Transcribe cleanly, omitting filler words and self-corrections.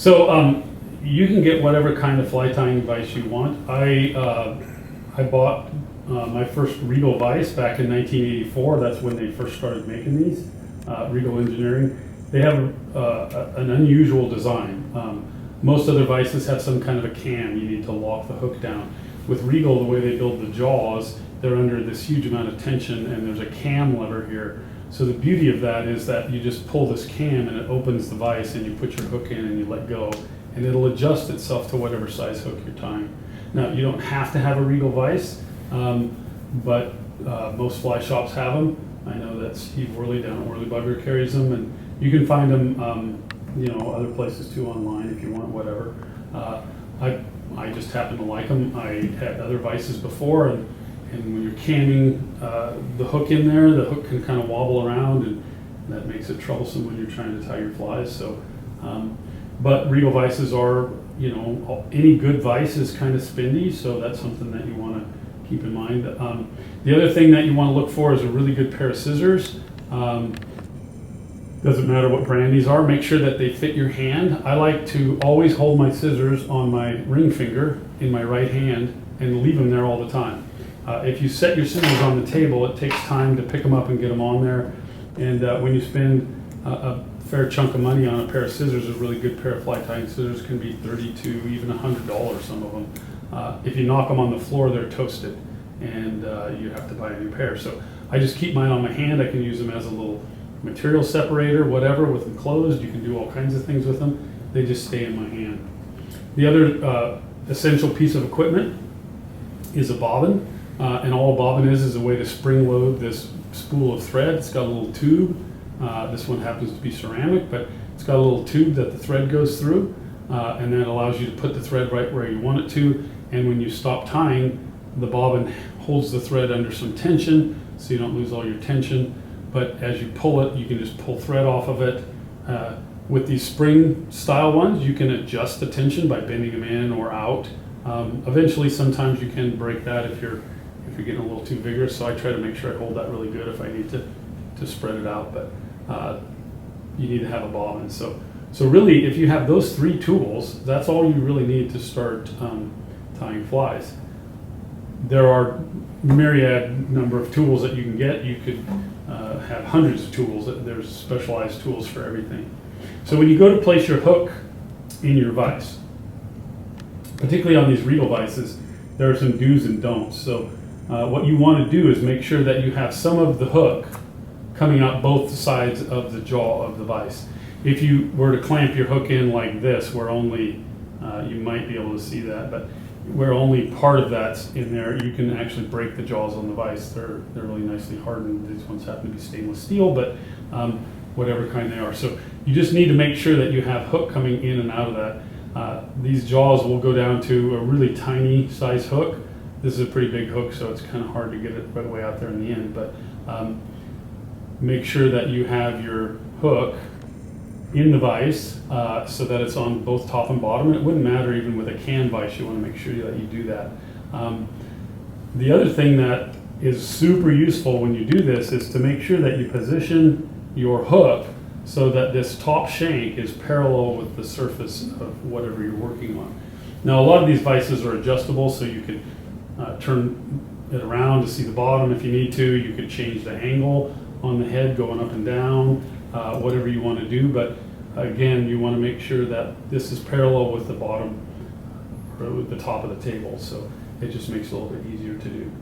So you can get whatever kind of fly tying vise you want. I bought my first Regal vise back in 1984. That's when they first started making these, Regal Engineering. They have an unusual design. Most other vices have some kind of a cam. You need to lock the hook down. With Regal, the way they build the jaws, they're under this huge amount of tension, and there's a cam lever here. So the beauty of that is that you just pull this cam and it opens the vise, and you put your hook in and you let go, and it'll adjust itself to whatever size hook you're tying. Now, you don't have to have a Regal vise, but most fly shops have them. I know that Steve Worley down at Worley Bugger carries them, and you can find them other places too online if you want, whatever. I just happen to like them. I had other vices before, and when you're camming the hook in there, the hook can kind of wobble around, and that makes it troublesome when you're trying to tie your flies. So, but Regal vices are, any good vise is kind of spindy, so that's something that you want to keep in mind. The other thing that you want to look for is a really good pair of scissors. Doesn't matter what brand these are, make sure that they fit your hand. I like to always hold my scissors on my ring finger in my right hand and leave them there all the time. If you set your scissors on the table, it takes time to pick them up and get them on there. And when you spend a fair chunk of money on a pair of scissors, a really good pair of fly tying scissors can be $30 to even $100, some of them. If you knock them on the floor, they're toasted, and you have to buy a new pair. So I just keep mine on my hand. I can use them as a little material separator, whatever, with them closed. You can do all kinds of things with them. They just stay in my hand. The other essential piece of equipment is a bobbin, and all a bobbin is a way to spring load this spool of thread. It's got a little tube. This one happens to be ceramic, but it's got a little tube that the thread goes through, and that allows you to put the thread right where you want it to. And when you stop tying, the bobbin holds the thread under some tension, so you don't lose all your tension. But as you pull it, you can just pull thread off of it. With these spring style ones, you can adjust the tension by bending them in or out. Eventually, sometimes you can break that if you're getting a little too vigorous. So I try to make sure I hold that really good if I need to spread it out. But you need to have a bobbin. So really, if you have those three tools, that's all you really need to start tying flies. There are myriad number of tools that you can get. You could have hundreds of tools. There's specialized tools for everything. So when you go to place your hook in your vise, particularly on these Regal vices, there are some do's and don'ts. So what you want to do is make sure that you have some of the hook coming out both sides of the jaw of the vise. If you were to clamp your hook in like this, where only, you might be able to see that, but where only part of that's in there, you can actually break the jaws on the vise. They're really nicely hardened. These ones happen to be stainless steel, but whatever kind they are. So you just need to make sure that you have hook coming in and out of that. These jaws will go down to a really tiny size hook. This is a pretty big hook, so it's kind of hard to get it right way out there in the end, but make sure that you have your hook in the vise so that it's on both top and bottom. It wouldn't matter even with a can vise. You want to make sure that you do that. The other thing that is super useful when you do this is to make sure that you position your hook so that this top shank is parallel with the surface of whatever you're working on. Now, a lot of these vices are adjustable, so you could turn it around to see the bottom if you need to. You could change the angle on the head going up and down, whatever you want to do. But again, you want to make sure that this is parallel with the bottom or with the top of the table. So it just makes it a little bit easier to do.